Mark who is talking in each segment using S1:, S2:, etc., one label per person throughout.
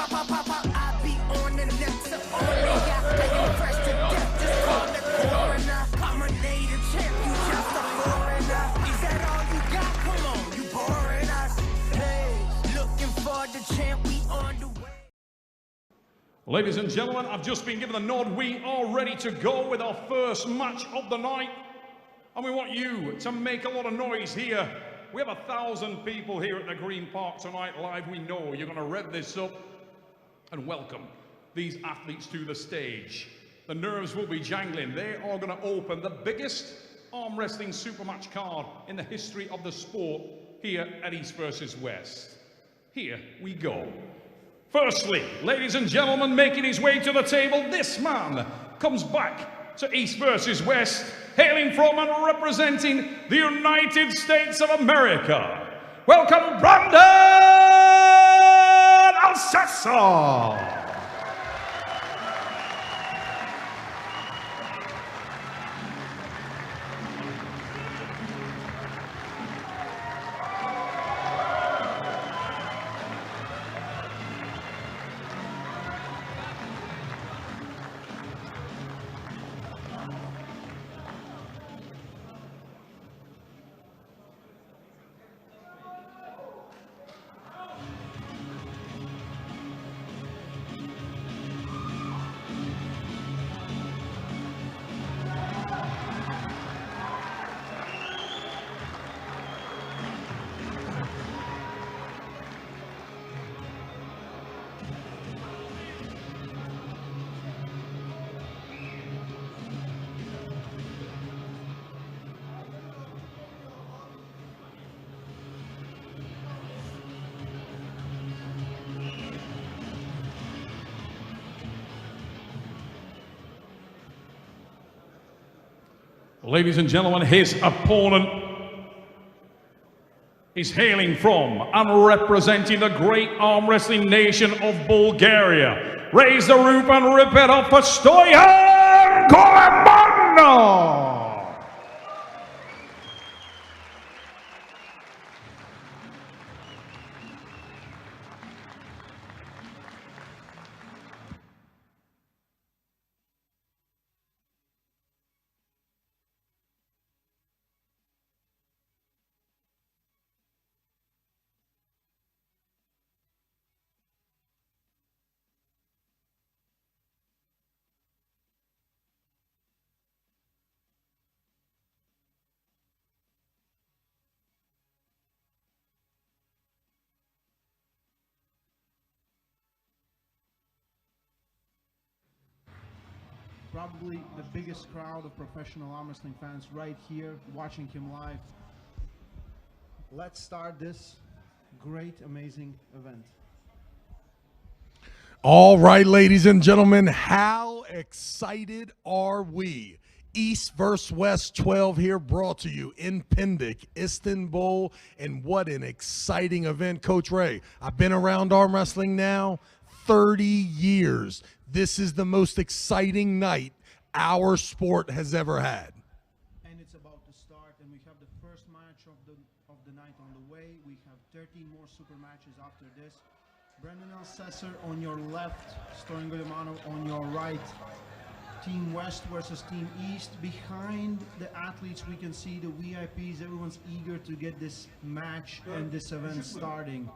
S1: I be on the next to only got taking fresh to death. Just call the coroner. I'm a native champ, you just a foreigner. Is that all you got? Come on, you boring us. Hey, looking for the champ, we on the way.
S2: Ladies and gentlemen, I've just been given the nod. We are ready to go with our first match of the night. And we want you to make a lot of noise here. We have 1,000 people here at the Green Park tonight live. We know you're going to rev this up and welcome these athletes to the stage. The nerves will be jangling. They are going to open the biggest arm wrestling super match card in the history of the sport here at East versus West. Here we go. Firstly, ladies and gentlemen, making his way to the table, this man comes back to East versus West, hailing from and representing the United States of America. Welcome, Brandon ELLSESSOR! Ladies and gentlemen, his opponent is hailing from and representing the great arm wrestling nation of Bulgaria. Raise the roof and rip it up for STOYAN GOLEMANOV!
S3: Probably the biggest crowd of professional arm wrestling fans right here watching him live. Let's start this great, amazing event.
S4: All right, ladies and gentlemen, how excited are we? East vs. West 12 here, brought to you in Pendik, Istanbul, and what an exciting event. Coach Ray, I've been around arm wrestling now 30 years. This is the most exciting night our sport has ever had.
S3: And it's about to start, and we have the first match of the night on the way. We have 13 more super matches after this. Brandon ELLSESSOR on your left, Stoyan Golemanov on your right. Team West versus Team East. Behind the athletes, we can see the VIPs. Everyone's eager to get this match and this event starting.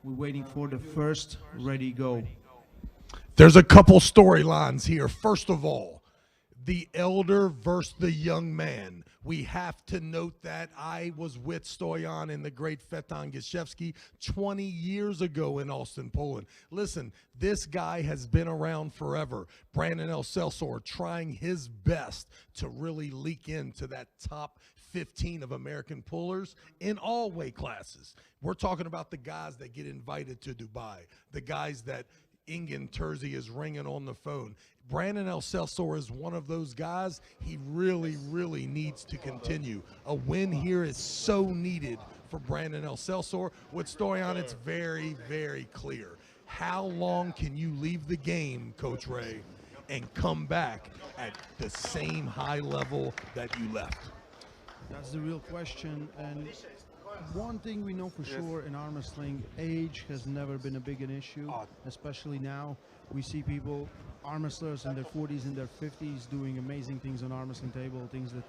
S3: We're waiting for the first ready go.
S4: There's a couple storylines here. First of all, the elder versus the young man. We have to note that I was with Stoyan and the great Fetan Gishevsky 20 years ago in Austin, Poland. Listen, this guy has been around forever. Brandon ELLSESSOR trying his best to really leak into that top 15 of American pullers in all weight classes. We're talking about the guys that get invited to Dubai, the guys that Ingen Terzi is ringing on the phone. Brandon ELLSESSOR is one of those guys. He really, really needs to continue. A win here is so needed for Brandon ELLSESSOR. With Stoyan, it's very, very clear. How long can you leave the game, Coach Ray, and come back at the same high level that you left?
S3: That's the real question, and One thing we know for sure in arm wrestling, age has never been a big an issue, especially now. We see people, arm wrestlers in their 40s and their 50s doing amazing things on arm wrestling table, things that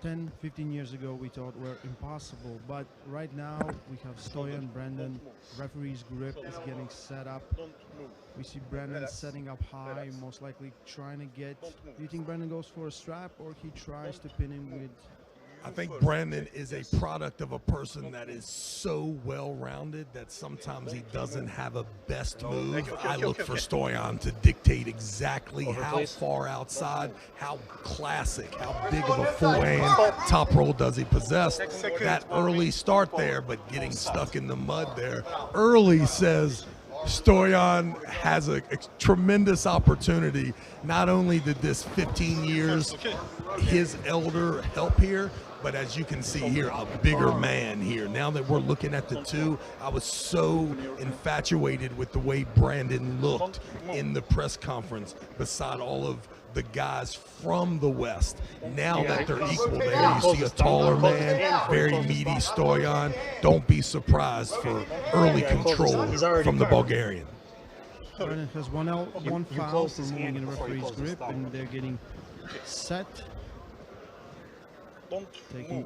S3: 10, 15 years ago we thought were impossible. But right now we have Stoyan, Brandon, referee's grip is getting set up. We see Brandon setting up high, most likely trying to get, do you think Brandon goes for a strap or he tries to pin him with?
S4: I think Brandon is a product of a person that is so well-rounded that sometimes he doesn't have a best move. I look for Stoyan to dictate exactly how far outside, how classic, how big of a forehand top roll does he possess. That early start there, but getting stuck in the mud there early says Stoyan has a tremendous opportunity. Not only did this 15 years his elder help here, but as you can see here, a bigger man here. Now that we're looking at the two, I was so infatuated with the way Brandon looked in the press conference beside all of the guys from the West. Now that they're equal there, you see a taller man, very meaty Stoyan. Don't be surprised for early control from the Bulgarian.
S3: Brandon has one foul for moving in the referee's grip, and they're getting set. Taking,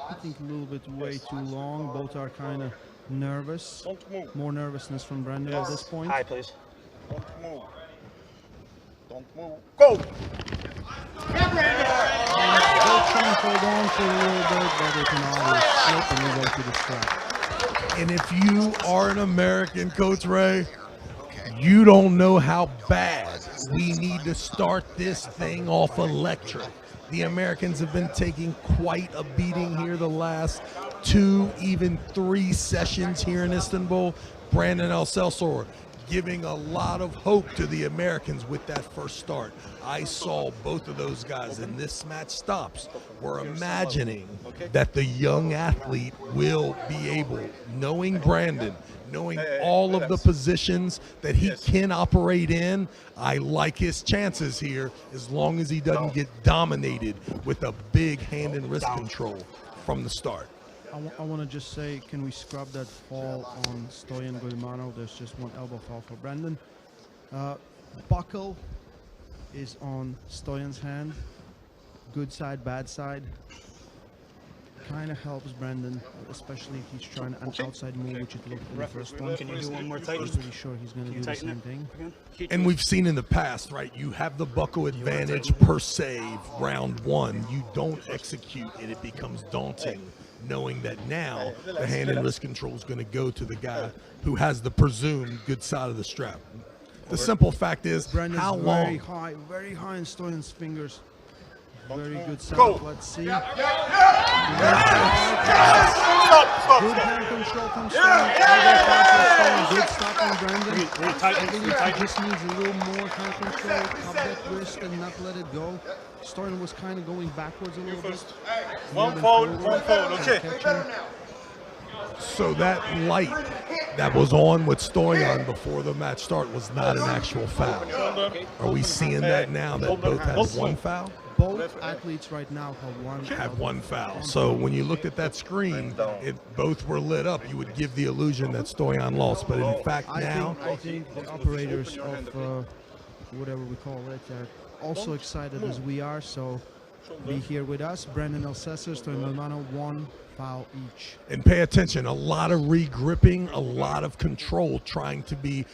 S3: I think, a little bit way too long. Both are kind of nervous. More nervousness from Brandon at this point.
S5: High, please.
S6: Don't move. Don't move. Go!
S3: They'll try and hold on for a little bit, but they can always slip and move to the strap.
S4: And if you are an American, Coach Ray, you don't know how bad we need to start this thing off electric. The Americans have been taking quite a beating here the last 2, even 3 sessions here in Istanbul. Brandon ELLSESSOR giving a lot of hope to the Americans with that first start. I saw both of those guys in this match stops. We're imagining that the young athlete will be able, knowing Brandon, knowing all of the positions that he can operate in, I like his chances here as long as he doesn't get dominated with a big hand and wrist control from the start.
S3: I want to just say, can we scrub that fall on Stoyan Golemanov? There's just one elbow fall for Brandon. Buckle is on Stoyan's hand. Good side, bad side. Kind of helps Brandon, especially if he's trying an outside move, which it looked in the first one.
S5: Can you do one more tight?
S3: I'm pretty sure he's going to do the same thing.
S4: And we've seen in the past, right, you have the buckle advantage per se, round 1. You don't execute it, it becomes daunting, knowing that now the hand and wrist control is going to go to the guy who has the presumed good side of the strap. The simple fact is,
S3: Brandon's
S4: how long?
S3: very high in Stoyan's fingers. Very good setup. Let's see. Good hand control from Stoyan. Good stop on Brandon. I think he just needs a little more hand control, cup that wrist and not let it go. Stoyan was kind of going backwards a little bit.
S6: One fold, okay.
S4: So that light that was on with Stoyan before the match start was not an actual foul. Are we seeing that now that both have one foul?
S3: Both athletes right now
S4: have one foul. So when you looked at that screen, if both were lit up, you would give the illusion that Stoyan lost. But in fact now,
S3: I think the operators of whatever we call it are also excited as we are. So be here with us. Brandon ELLSESSOR, Stoyan Golemanov, 1 foul each.
S4: And pay attention, a lot of re-gripping, a lot of control, trying to be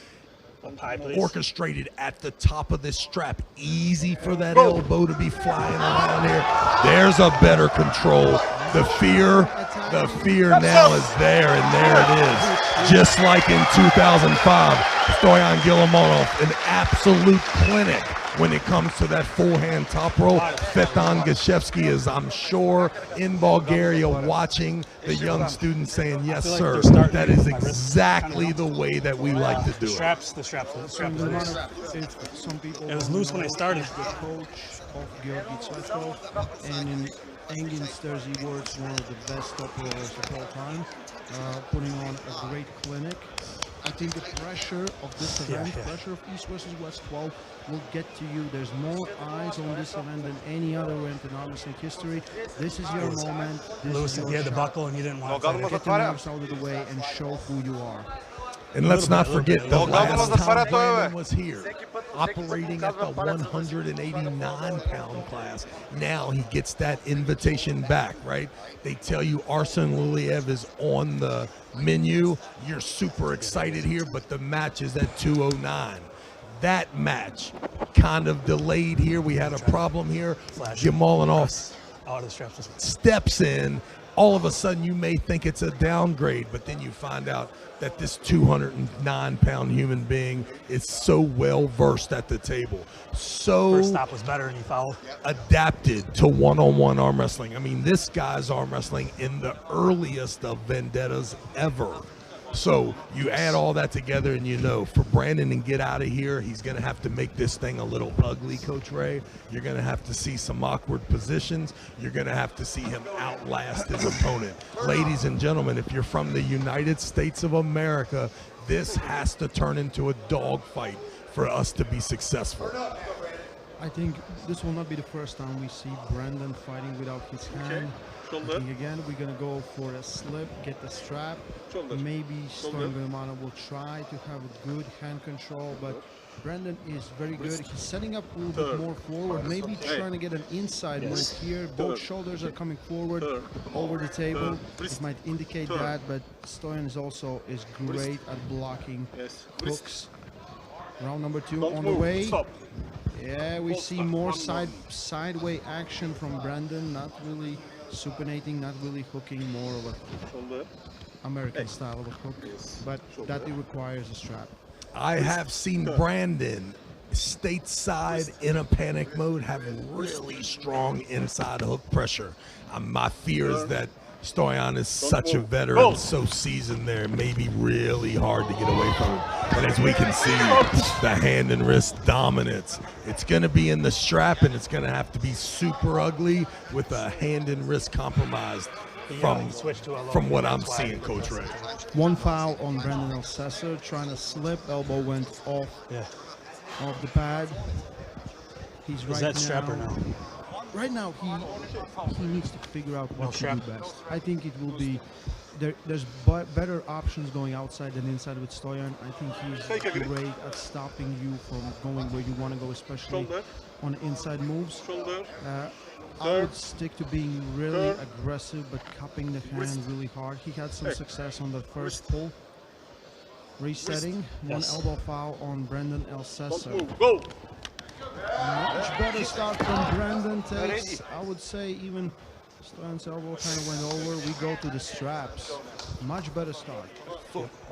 S4: orchestrated at the top of this strap. Easy for that elbow to be flying around here. There's a better control. The fear now is there, and there it is. Just like in 2005, Stoyan Golemanov, an absolute clinic when it comes to that full-hand top roll. Fetan Gashevsky is, I'm sure, in Bulgaria watching the young students saying, yes, sir, that is exactly the way that we like to do it.
S5: The straps. It was loose when I started.
S3: The coach of Georgi Tsvetov, and in Engin's Jersey words, one of the best top rollers of all time, putting on a great clinic. I think the pressure of this event, pressure of East versus West 12, will get to you. There's more eyes on this event than any other event in arm wrestling history. This is your moment. This
S5: Lewis,
S3: is
S5: if
S3: your
S5: you had the
S3: shot.
S5: buckle and you didn't want to fight it.
S3: Get the nerves out of the way and show who you are.
S4: And let's not forget the last time
S6: Zaparato,
S4: Brandon was here, operating at the 189-pound class. Now he gets that invitation back, right? They tell you Arsen Liliev is on the menu. You're super excited here, but the match is at 209. That match kind of delayed here. We had a problem here. Jamalinov
S5: Out of the straps.
S4: steps in. All of a sudden, you may think it's a downgrade, but then you find out that this 209-pound human being is so well versed at the table, so
S5: First stop was better and he fouled.
S4: adapted to one-on-one arm wrestling. I mean, this guy's arm wrestling in the earliest of vendettas ever. So you add all that together and you know, for Brandon to get out of here, he's going to have to make this thing a little ugly, Coach Ray. You're going to have to see some awkward positions. You're going to have to see him outlast his opponent. Ladies and gentlemen, if you're from the United States of America, this has to turn into a dogfight for us to be successful.
S3: I think this will not be the first time we see Brandon fighting without his hand. I think again we're gonna go for a slip, get the strap. Maybe Stoyan Golemanov will try to have a good hand control, but Brandon is very good. He's setting up a little bit more forward, maybe trying to get an inside move here. Both shoulders are coming forward over the table. It might indicate that, but Stoyan is also great at blocking hooks. Round number 2 on the way. Yeah, we see more sideway action from Brandon, not really supinating, not really hooking, more of a American style of a hook, but that it requires a strap.
S4: I have seen Brandon stateside in a panic mode have really strong inside hook pressure. My fear is that Stoyan is such a veteran, so seasoned there, it may be really hard to get away from him. But as we can see, the hand and wrist dominance. It's going to be in the strap, and it's going to have to be super ugly with a hand and wrist compromised from what I'm seeing, Coach Ray.
S3: One foul on Brandon ELLSESSOR, trying to slip, elbow went off the pad. He's right
S5: that strapper now?
S3: Right now, he needs to figure out what to do best. I think it will be there's better options going outside than inside with Stoyan. I think he's great at stopping you from going where you want to go, especially on inside moves. I would stick to being really aggressive, but cupping the hand really hard. He had some success on the first pull. Resetting, one elbow foul on Brandon ELLSESSOR. Much better start from Brandon. Takes, I would say, even Stoyan's elbow kind of went over. We go to the straps. Much better start.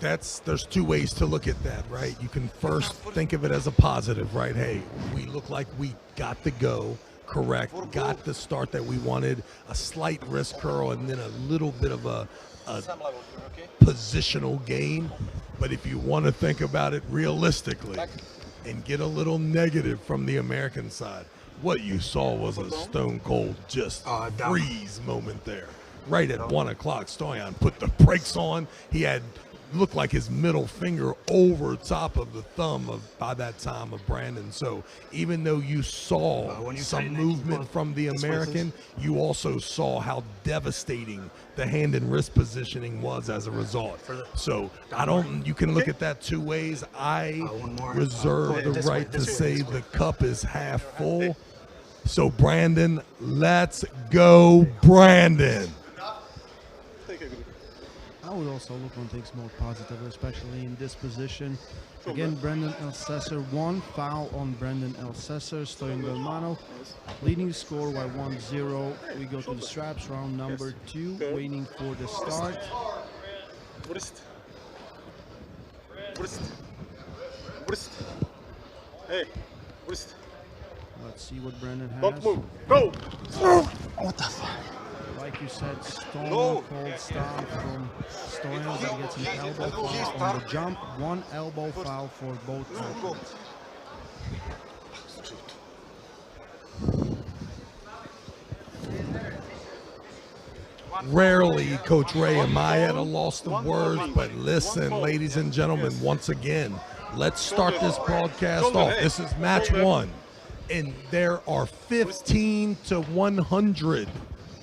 S4: There's two ways to look at that, right? You can first think of it as a positive, right? Hey, we look like we got the go correct, got the start that we wanted, a slight wrist curl, and then a little bit of a positional gain. But if you want to think about it realistically and get a little negative from the American side, what you saw was a stone cold just freeze moment there. Right at 1 o'clock, Stoyan put the brakes on. He had looked like his middle finger over top of the thumb by that time of Brandon. So even though you saw some movement from the American, you also saw how devastating the hand and wrist positioning was as a result. So you can look at that two ways. I reserve the right to say the cup is half full. So Brandon, let's go, Brandon.
S3: I would also look on things more positive, especially in this position. Again, Brandon ELLSESSOR, one foul on Brandon ELLSESSOR. Stoyan Golemanov leading the score by 1-0. We go to the straps, round number 2, waiting for the start.
S6: Wrist. Hey, wrist.
S3: Let's see what Brandon has.
S6: Don't move. Go.
S5: What the fuck?
S3: Like you said, stone cold start from Stoyan. He gets an elbow foul on the jump. One elbow foul for both opponents.
S4: Rarely, Coach Ray, am I at a loss of words, but listen, ladies and gentlemen, once again, let's start this broadcast off. This is match 1, and there are 15 to 100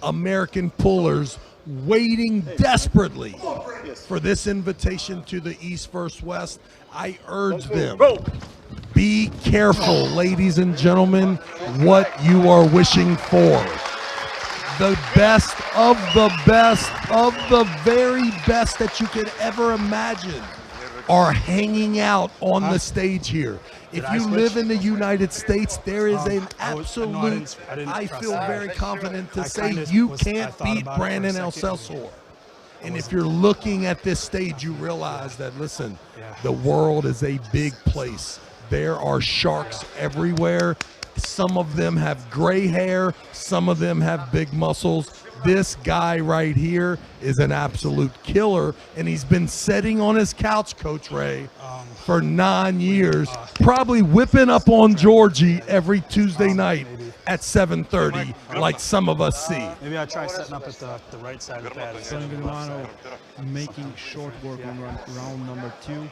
S4: American pullers waiting desperately for this invitation to the East vs. West. I urge them, be careful, ladies and gentlemen, what you are wishing for. The best of the best of the very best that you could ever imagine are hanging out on the stage here. If you live in the United States, there is an absolute, I feel very confident to say you can't beat Brandon ELLSESSOR. And if you're looking at this stage, you realize that, listen, the world is a big place. There are sharks everywhere. Some of them have gray hair. Some of them have big muscles. This guy right here is an absolute killer, and he's been sitting on his couch, Coach Ray, for 9 years, probably whipping up on Georgie every Tuesday night at 7:30, like some of us see.
S5: Maybe I try setting up at the right side of the pad.
S3: Steuyan Golemanow making short work on round number 2.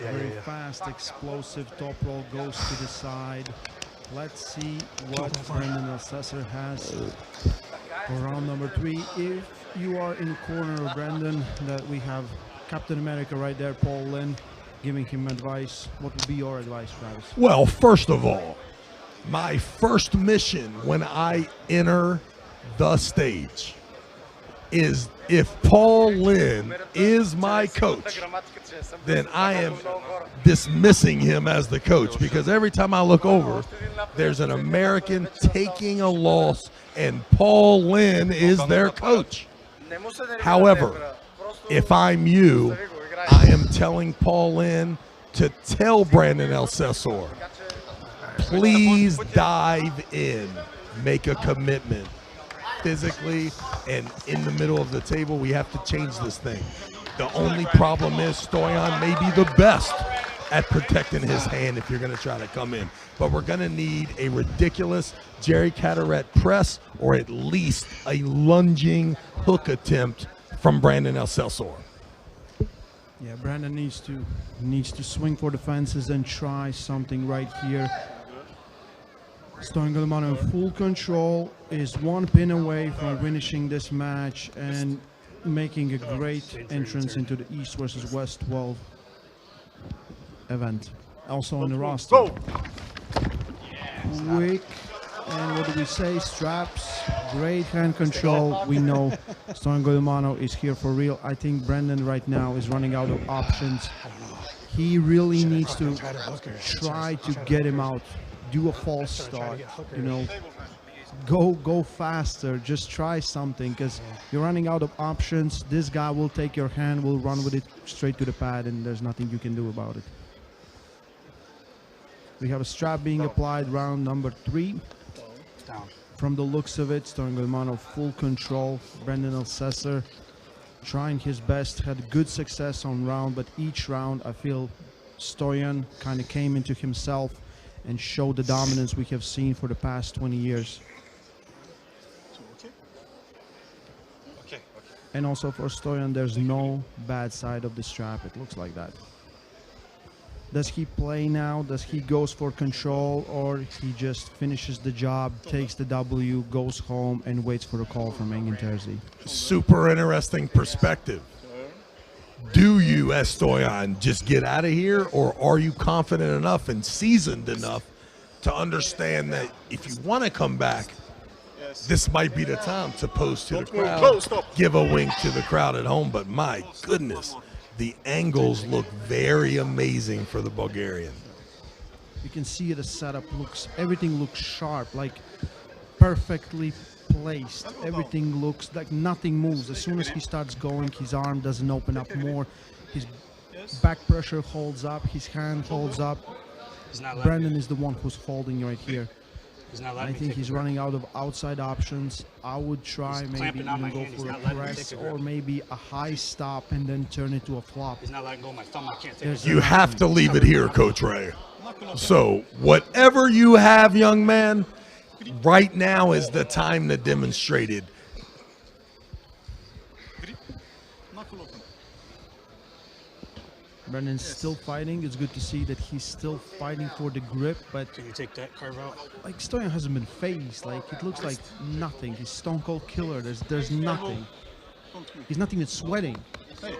S3: Very fast, explosive top roll goes to the side. Let's see what Brandon ELLSESSOR has for round number 3. If you are in the corner of Brandon, that we have Captain America right there, Paul Lynn, giving him advice. What would be your advice, Travis?
S4: Well, first of all, my first mission when I enter the stage is, if Paul Lynn is my coach, then I am dismissing him as the coach, because every time I look over, there's an American taking a loss and Paul Lynn is their coach. However, if I'm you, I am telling Paul Lynn to tell Brandon ELLSESSOR, please dive in, make a commitment. Physically and in the middle of the table, we have to change this thing. The only problem is Stoyan may be the best at protecting his hand if you're going to try to come in. But we're going to need a ridiculous Jerry Carteret press, or at least a lunging hook attempt from Brandon ELLSESSOR.
S3: Yeah, Brandon needs to swing for the fences and try something right here. Steuyan Golemanow in full control, is 1 pin away from finishing this match and making a great entrance into the East vs. West 12 event. Also on the roster. Quick, and what do we say? Straps, great hand control. We know Steuyan Golemanow is here for real. I think Brandon right now is running out of options. He really needs to try to get him out. Do a false start, you know, go faster, just try something, because you're running out of options. This guy will take your hand, will run with it straight to the pad, and there's nothing you can do about it. We have a strap being applied, round number 3. From the looks of it, Steuyan Golemanow full control. Brandon ELLSESSOR trying his best, had good success on round, but each round I feel Stoyan kind of came into himself and showed the dominance we have seen for the past 20 years. And also for Stoyan, there's no bad side of the strap. It looks like that. Does he play now? Does he goes for control, or he just finishes the job, takes the W, goes home, and waits for a call from Engin Terzi?
S4: Super interesting perspective. Do you, as Stoyan, just get out of here, or are you confident enough and seasoned enough to understand that if you want to come back, this might be the time to pose to the crowd, give a wink to the crowd at home? But my goodness, the angles look very amazing for the Bulgarian.
S3: You can see the setup looks, everything looks sharp, like perfectly placed. Everything looks like nothing moves. As soon as he starts going, his arm doesn't open up more. His back pressure holds up, his hand holds up. Brandon is the one who's holding right here. I think he's running out of outside options. I would try maybe even go for a press, or maybe a high stop and then turn it to a flop.
S4: You have to leave it here, Coach Ray. So whatever you have, young man, right now is the time to demonstrate it.
S3: Brandon's still fighting. It's good to see that he's still fighting for the grip, but
S5: Can you take that carve out?
S3: like Stoyan hasn't been phased. Like it looks like nothing. He's stone cold killer. There's nothing. He's not even sweating.
S6: Hey,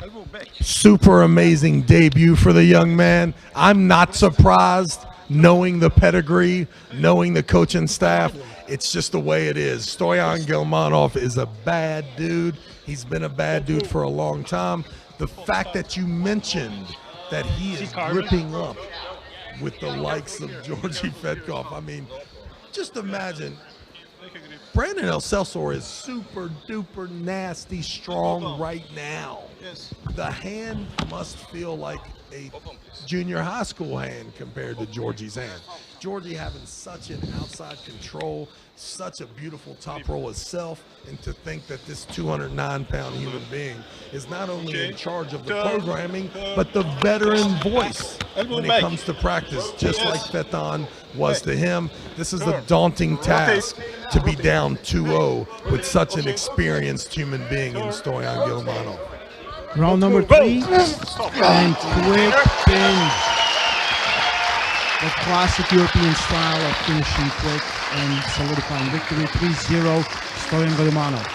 S6: elbow back.
S4: Super amazing debut for the young man. I'm not surprised, knowing the pedigree, knowing the coaching staff. It's just the way it is. Stoyan Golemanov is a bad dude. He's been a bad dude for a long time. The fact that you mentioned that he is ripping up with the likes of Georgi Fedkov, I mean, just imagine. Brandon ELLSESSOR is super duper nasty strong right now. The hand must feel like a junior high school hand compared to Georgie's hand. Georgie having such an outside control, such a beautiful top roll itself, and to think that this 209-pound human being is not only in charge of the programming, but the veteran voice when it comes to practice, just like Feton was to him. This is a daunting task to be down 2-0 with such an experienced human being in Stoyan Golemanov.
S3: Round number 3, and quick pin. The classic European style of finishing quick and solidifying victory. 3-0, Stoyan Golemanov.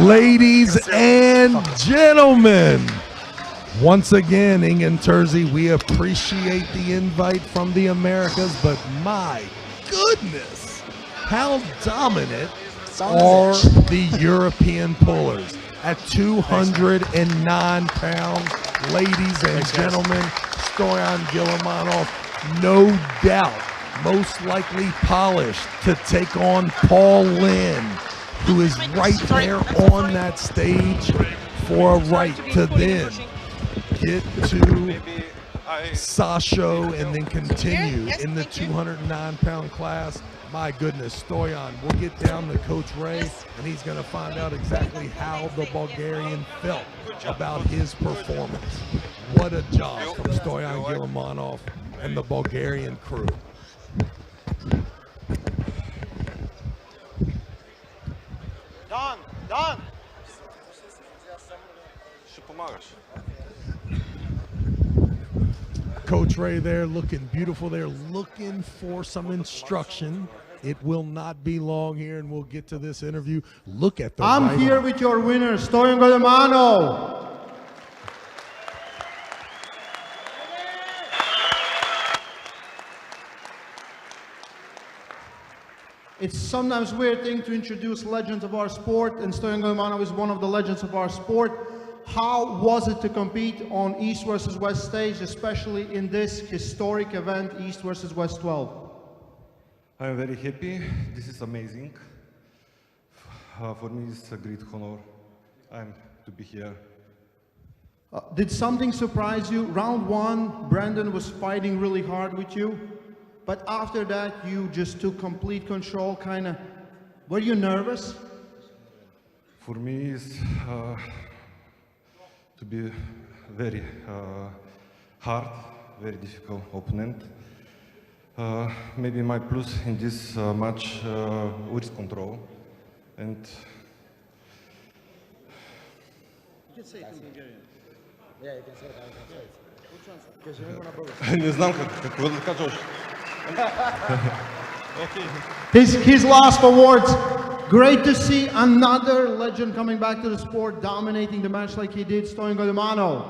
S4: Ladies and gentlemen, once again, Ingen Terzi, we appreciate the invite from the Americas, but my goodness, how dominant are the European pullers at 209 pounds. Ladies and gentlemen, Stoyan Golemanov, no doubt, most likely polished to take on Paul Lynn, who is right there on that stage for a right to then get to Sasho and then continue in the 209-pound class. My goodness, Stoyan, we'll get down to Coach Ray, and he's going to find out exactly how the Bulgarian felt about his performance. What a job from Stoyan Golemanov and the Bulgarian crew.
S6: Done. Ще помагаш.
S4: Coach Ray there looking beautiful. They're looking for some instruction. It will not be long here, and we'll get to this interview. Look at the
S3: I'm here with your winner, Stoyan Golemanov. It's sometimes a weird thing to introduce legends of our sport, and Stoyan Golemanov is one of the legends of our sport. How was it to compete on East versus West stage, especially in this historic event, East versus West 12?
S7: I'm very happy. This is amazing. For me, it's a great honor. To be here.
S3: Did something surprise you? Round 1, Brandon was fighting really hard with you, but after that, you just took complete control, kind of. Were you nervous?
S7: For me, it's to be very hard, very difficult opponent. Maybe my plus in this match with control, and
S3: You can say it in Bulgarian.
S8: Yeah, you can say it.
S7: не знам какво да кажа още.
S3: His last awards. Great to see another legend coming back to the sport, dominating the match like he did, Stoyan Golemanov.